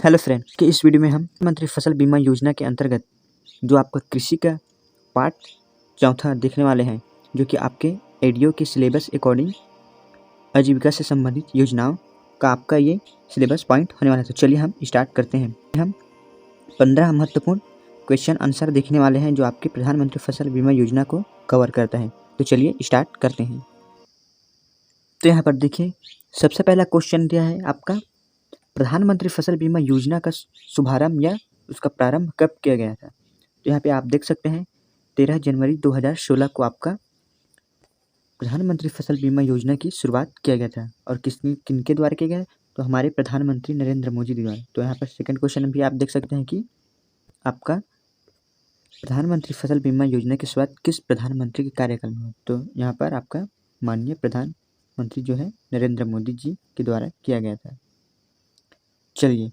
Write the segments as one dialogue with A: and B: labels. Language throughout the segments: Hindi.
A: हेलो फ्रेंड कि इस वीडियो में हम प्रधानमंत्री फसल बीमा योजना के अंतर्गत जो आपका कृषि का पार्ट चौथा देखने वाले हैं, जो कि आपके एडीओ के सिलेबस अकॉर्डिंग आजीविका से संबंधित योजनाओं का आपका ये सिलेबस पॉइंट होने वाला है। तो चलिए हम स्टार्ट करते हैं। हम 15 महत्वपूर्ण क्वेश्चन आंसर देखने वाले हैं जो आपके प्रधानमंत्री फसल बीमा योजना को कवर करता है। तो चलिए स्टार्ट करते हैं। तो यहाँ पर देखिए, सबसे पहला क्वेश्चन दिया है आपका, प्रधानमंत्री फसल बीमा योजना का शुभारंभ या उसका प्रारंभ कब किया गया था। तो यहाँ पे आप देख सकते हैं 13 जनवरी 2016 को आपका प्रधानमंत्री फसल बीमा योजना की शुरुआत किया गया था। और किनके द्वारा किया गया, तो हमारे प्रधानमंत्री नरेंद्र मोदी द्वारा। तो यहाँ पर सेकंड क्वेश्चन भी आप देख सकते हैं कि आपका प्रधानमंत्री फसल बीमा योजना की शुरुआत किस प्रधानमंत्री के कार्यकाल में हुआ। तो यहाँ पर आपका माननीय प्रधानमंत्री जो है नरेंद्र मोदी जी के द्वारा किया गया था। चलिए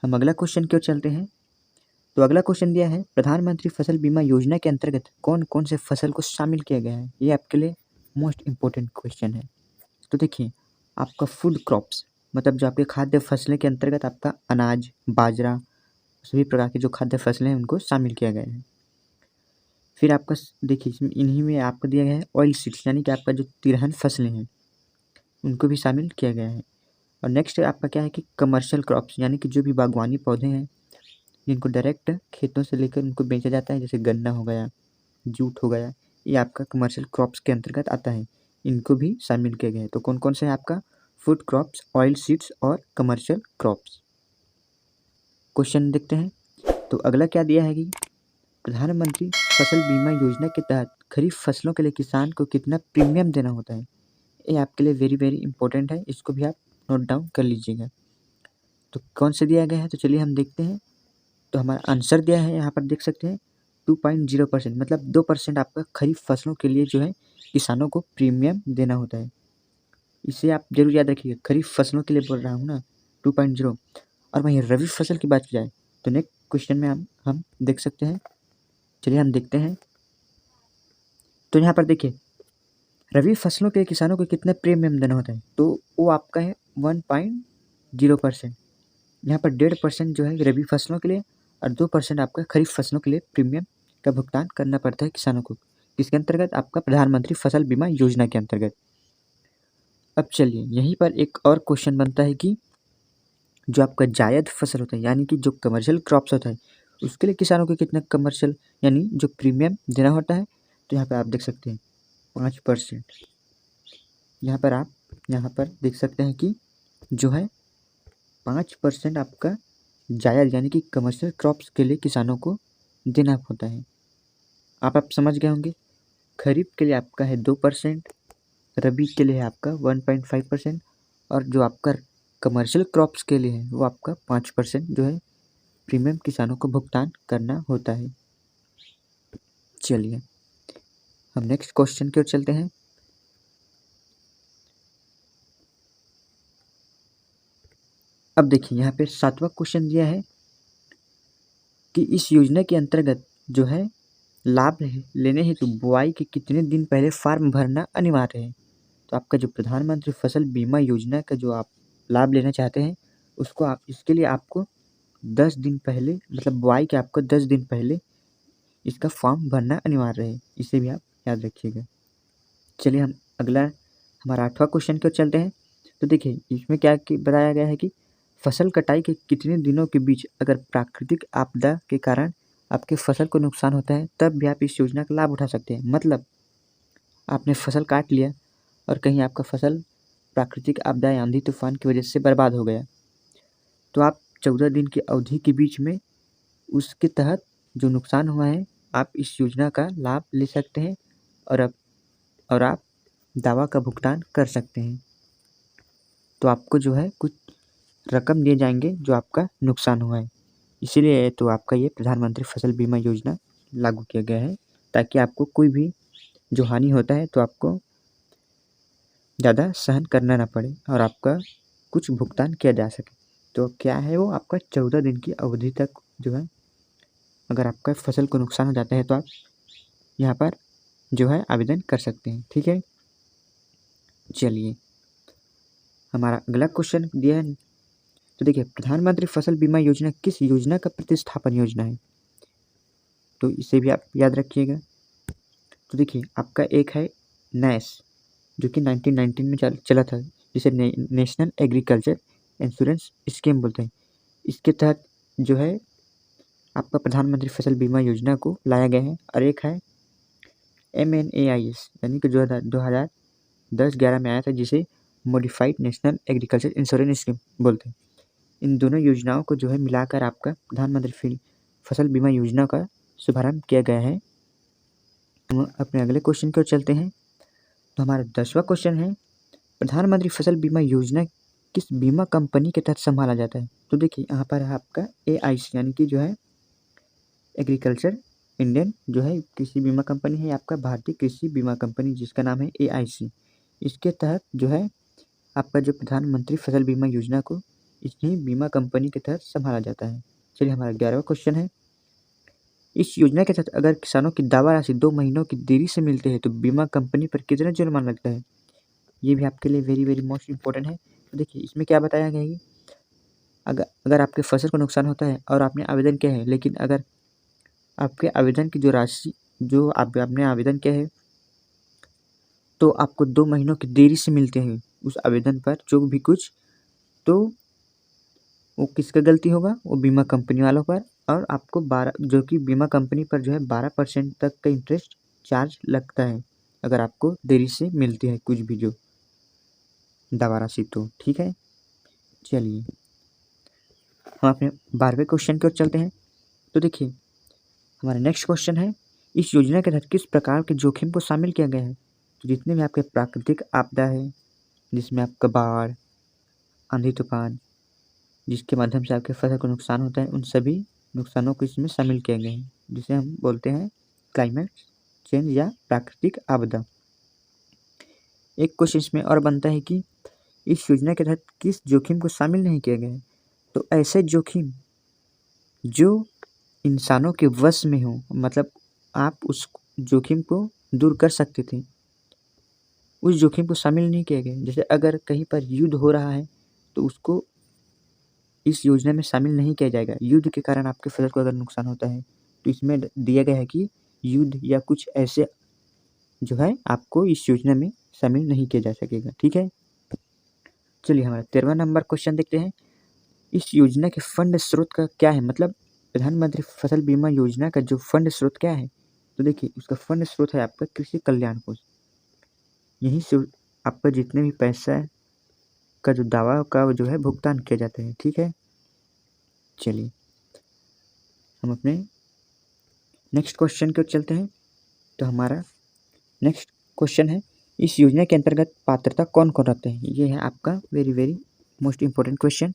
A: हम अगला क्वेश्चन की ओर चलते हैं। तो अगला क्वेश्चन दिया है, प्रधानमंत्री फसल बीमा योजना के अंतर्गत कौन कौन से फसल को शामिल किया गया है। ये आपके लिए मोस्ट इम्पोर्टेंट क्वेश्चन है। तो देखिए, आपका फूड क्रॉप्स मतलब जो आपके खाद्य फसलें के अंतर्गत आपका अनाज, बाजरा, सभी प्रकार की जो खाद्य फसलें हैं उनको शामिल किया गया है। फिर आपका देखिए, इन्हीं में आपको दिया गया है ऑयल सीड्स, यानी कि आपका जो तिलहन फसलें हैं उनको भी शामिल किया गया है। और नेक्स्ट आपका क्या है कि कमर्शियल क्रॉप्स, यानी कि जो भी बागवानी पौधे हैं जिनको डायरेक्ट खेतों से लेकर उनको बेचा जाता है, जैसे गन्ना हो गया, जूट हो गया, ये आपका कमर्शियल क्रॉप्स के अंतर्गत आता है। इनको भी शामिल किया गया है। तो कौन कौन से है आपका, फूड क्रॉप्स, ऑयल सीड्स और कमर्शियल क्रॉप्स। क्वेश्चन देखते हैं। तो अगला क्या दिया है कि प्रधानमंत्री फसल बीमा योजना के तहत खरीफ फसलों के लिए किसान को कितना प्रीमियम देना होता है। ये आपके लिए वेरी वेरी इंपॉर्टेंट है, इसको भी आप नोट डाउन कर लीजिएगा। तो कौन से दिया गया है, तो चलिए हम देखते हैं। तो हमारा आंसर दिया है, यहाँ पर देख सकते हैं 2.0%, मतलब 2% आपका खरीफ फसलों के लिए जो है किसानों को प्रीमियम देना होता है। इसे आप जरूर याद रखिएगा, खरीफ फसलों के लिए बोल रहा हूँ ना 2.0। और वहीं रबी फसल की बात की जाए तो नेक्स्ट क्वेश्चन में हम देख सकते हैं। चलिए हम देखते हैं। तो यहाँ पर देखिए, रबी फसलों के किसानों को कितना प्रीमियम देना होता है, तो वो आपका है 1.0%। यहाँ पर 1.5% जो है रबी फसलों के लिए और 2% आपका खरीफ फसलों के लिए प्रीमियम का भुगतान करना पड़ता है किसानों को। किसके अंतर्गत, आपका प्रधानमंत्री फसल बीमा योजना के अंतर्गत। अब चलिए यहीं पर एक और क्वेश्चन बनता है कि जो आपका जायद फसल होता है, यानी कि जो कमर्शियल क्रॉप्स होता है, उसके लिए किसानों को कितना कमर्शियल यानी जो प्रीमियम देना होता है। तो यहाँ पर आप देख सकते हैं 5%। यहाँ पर देख सकते हैं कि जो है 5% आपका जायद यानी कि कमर्शियल क्रॉप्स के लिए किसानों को देना होता है। आप समझ गए होंगे। खरीफ के लिए आपका है 2%, रबी के लिए है आपका 1.5%, और जो आपका कमर्शियल क्रॉप्स के लिए है वो आपका 5% जो है प्रीमियम किसानों को भुगतान करना होता है। चलिए हम नेक्स्ट क्वेश्चन की ओर चलते हैं। अब देखिए, यहाँ पे 7वां क्वेश्चन दिया है कि इस योजना के अंतर्गत जो है लाभ लेने हेतु बुआई के कितने दिन पहले फॉर्म भरना अनिवार्य है। तो आपका जो प्रधानमंत्री फसल बीमा योजना का जो आप लाभ लेना चाहते हैं उसको आप इसके लिए आपको 10 दिन पहले, मतलब बुआई के आपको 10 दिन पहले इसका फॉर्म भरना अनिवार्य है। इसे भी आप याद रखिएगा। चलिए हम अगला हमारा 8वां क्वेश्चन की ओर चलते हैं। तो देखिए, इसमें क्या बताया गया है कि फसल कटाई के कितने दिनों के बीच अगर प्राकृतिक आपदा के कारण आपके फसल को नुकसान होता है तब भी आप इस योजना का लाभ उठा सकते हैं। मतलब आपने फसल काट लिया और कहीं आपका फसल प्राकृतिक आपदा या आंधी तूफान की वजह से बर्बाद हो गया, तो आप 14 दिन की अवधि के बीच में उसके तहत जो नुकसान हुआ है आप इस योजना का लाभ ले सकते हैं और आप दावा का भुगतान कर सकते हैं। तो आपको जो है कुछ रकम दिए जाएंगे जो आपका नुकसान हुआ है। इसीलिए तो आपका ये प्रधानमंत्री फसल बीमा योजना लागू किया गया है, ताकि आपको कोई भी जो हानि होता है तो आपको ज़्यादा सहन करना ना पड़े और आपका कुछ भुगतान किया जा सके। तो क्या है वो आपका 14 दिन की अवधि तक जो है अगर आपका फसल को नुकसान हो जाता है तो आप यहाँ पर जो है आवेदन कर सकते हैं। ठीक है, चलिए हमारा अगला क्वेश्चन दिया है। तो देखिए, प्रधानमंत्री फसल बीमा योजना किस योजना का प्रतिस्थापन योजना है, तो इसे भी आप याद रखिएगा। तो देखिए, आपका एक है नैस, जो कि 1919 में चला था, जिसे नेशनल एग्रीकल्चर इंश्योरेंस स्कीम बोलते हैं। इसके तहत जो है आपका प्रधानमंत्री फसल बीमा योजना को लाया गया है। और एक है MNAIS, यानी कि 2010-11 में आया था, जिसे modified national agriculture insurance scheme बोलते हैं। इन दोनों योजनाओं को जो है मिलाकर आपका प्रधानमंत्री फसल बीमा योजना का शुभारंभ किया गया है। हम अपने अगले क्वेश्चन की ओर चलते हैं। तो हमारा 10वां क्वेश्चन है, प्रधानमंत्री फसल बीमा योजना किस बीमा कंपनी के तहत संभाला जाता है। तो देखिए, यहाँ पर है आपका AIC, यानी कि जो है एग्रीकल्चर इंडियन जो है कृषि बीमा कंपनी है, आपका भारतीय कृषि बीमा कंपनी, जिसका नाम है AIC। इसके तहत जो है आपका जो प्रधानमंत्री फसल बीमा योजना को इसी बीमा कंपनी के तहत संभाला जाता है। चलिए, हमारा 11वां क्वेश्चन है, इस योजना के तहत अगर किसानों की दावा राशि 2 महीनों की देरी से मिलती है तो बीमा कंपनी पर कितना जुर्माना लगता है। ये भी आपके लिए वेरी वेरी मोस्ट इम्पोर्टेंट है। तो देखिए, इसमें क्या बताया गया है कि अगर आपके फसल को नुकसान होता है और आपने आवेदन किया है, लेकिन अगर आपके आवेदन की जो राशि जो आपने आवेदन किया है, तो आपको 2 महीनों की देरी से मिलते हैं उस आवेदन पर जो भी कुछ, तो वो किसका गलती होगा, वो बीमा कंपनी वालों पर। और आपको 12 जो कि बीमा कंपनी पर जो है 12% तक का इंटरेस्ट चार्ज लगता है अगर आपको देरी से मिलती है कुछ भी जो दावा राशि, तो ठीक है। चलिए, हम अपने 12वें क्वेश्चन की ओर चलते हैं। तो देखिए, हमारा नेक्स्ट क्वेश्चन है, इस योजना के तहत किस प्रकार के जोखिम को शामिल किया गया है। तो जितने भी आपके प्राकृतिक आपदा है, जिसमें आपका बाढ़, आंधी तूफान, जिसके माध्यम से आपके फसल को नुकसान होता है, उन सभी नुकसानों को इसमें शामिल किया गया है, जिसे हम बोलते हैं क्लाइमेट चेंज या प्राकृतिक आपदा। एक क्वेश्चन इसमें और बनता है कि इस योजना के तहत किस जोखिम को शामिल नहीं किया गया है। तो ऐसे जोखिम जो इंसानों के वश में हो, मतलब आप उस जोखिम को दूर कर सकते थे, उस जोखिम को शामिल नहीं किया गया। जैसे अगर कहीं पर युद्ध हो रहा है तो उसको इस योजना में शामिल नहीं किया जाएगा। युद्ध के कारण आपके फसल को अगर नुकसान होता है तो इसमें दिया गया है कि युद्ध या कुछ ऐसे जो है आपको इस योजना में शामिल नहीं किया जा सकेगा, ठीक है। चलिए, हमारा 13वां नंबर क्वेश्चन देखते हैं, इस योजना के फंड स्रोत का क्या है, मतलब प्रधानमंत्री फसल बीमा योजना का जो फंड स्रोत क्या है। तो देखिए, उसका फंड स्रोत है आपका कृषि कल्याण कोष। यहीं से आपका जितने भी पैसा का जो दावा का जो है भुगतान किया जाता है, ठीक है। चलिए, हम अपने नेक्स्ट क्वेश्चन की ओर चलते हैं। तो हमारा नेक्स्ट क्वेश्चन है, इस योजना के अंतर्गत पात्रता कौन कौन रखते हैं। ये है आपका very very most important question.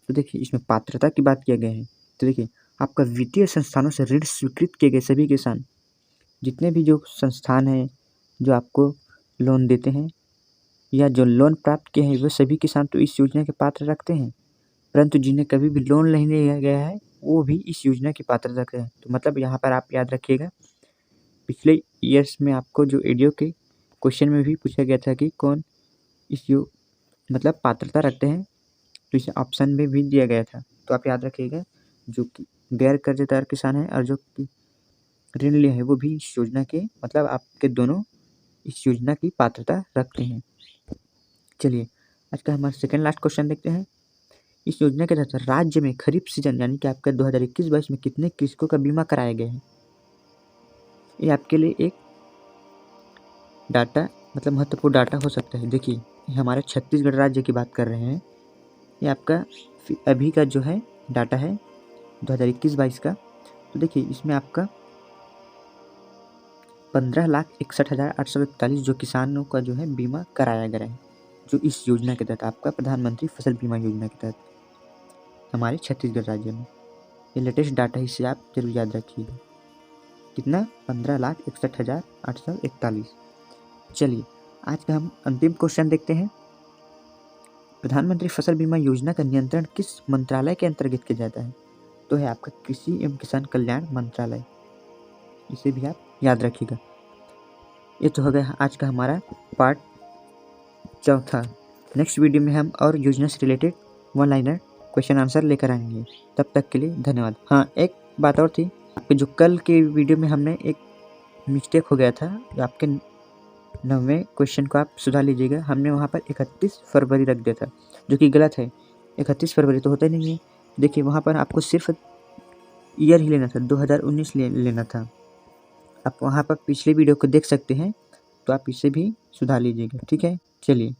A: तो देखिए, इसमें पात्रता की बात किया गया है। तो देखिए, आपका वित्तीय संस्थानों से ऋण स्वीकृत किए गए सभी किसान, जितने भी जो संस्थान हैं जो आपको लोन देते हैं या जो लोन प्राप्त किए हैं, वो सभी किसान तो इस योजना के पात्र रखते हैं। परंतु जिन्हें कभी भी लोन नहीं लिया गया है, वो भी इस योजना की पात्रता रखते हैं। तो मतलब यहाँ पर आप याद रखिएगा, पिछले ईयर्स में आपको जो एडीओ के क्वेश्चन में भी पूछा गया था कि कौन इस मतलब पात्रता रखते हैं, तो इसे ऑप्शन में भी दिया गया था। तो आप याद रखिएगा, जो कि गैर कर्जदार किसान हैं और जो कि ऋण लिए हैं, वो भी इस योजना के मतलब आपके दोनों इस योजना की पात्रता रखते हैं। चलिए, आज का हमारा सेकेंड लास्ट क्वेश्चन देखते हैं, इस योजना के तहत राज्य में खरीफ सीजन यानी कि आपका 2021-22 में कितने कृषकों का बीमा कराया गया है। ये आपके लिए एक डाटा मतलब महत्वपूर्ण डाटा हो सकता है। देखिए, हमारे छत्तीसगढ़ राज्य की बात कर रहे हैं। ये आपका अभी का जो है डाटा है 2021-22 का। तो देखिए, इसमें आपका 15,61,841 जो किसानों का जो है बीमा कराया गया है, जो इस योजना के तहत आपका प्रधानमंत्री फसल बीमा योजना के तहत हमारे छत्तीसगढ़ राज्य में। ये लेटेस्ट डाटा ही से आप जरूर याद रखिएगा। कितना, 15,61,841। चलिए, आज का हम अंतिम क्वेश्चन देखते हैं, प्रधानमंत्री फसल बीमा योजना का नियंत्रण किस मंत्रालय के अंतर्गत किया जाता है। तो है आपका कृषि एवं किसान कल्याण मंत्रालय। इसे भी आप याद रखिएगा। ये तो हो गया आज का हमारा पार्ट 4। नेक्स्ट वीडियो में हम और योजना से related one liner question answer लेकर आएंगे। तब तक के लिए धन्यवाद। हाँ, एक बात और थी, आपके जो कल के वीडियो में हमने एक मिस्टेक हो गया था, आपके 9वें क्वेश्चन को आप सुधार लीजिएगा। हमने वहाँ पर 31 फरवरी रख दिया था, जो कि गलत है। 31 फरवरी तो होता ही नहीं है। देखिए वहाँ पर आपको सिर्फ ईयर ही लेना था, 2019 लेना था। आप वहाँ पर पिछले वीडियो को देख सकते हैं, तो आप इसे भी सुधार लीजिएगा। ठीक है, चलिए।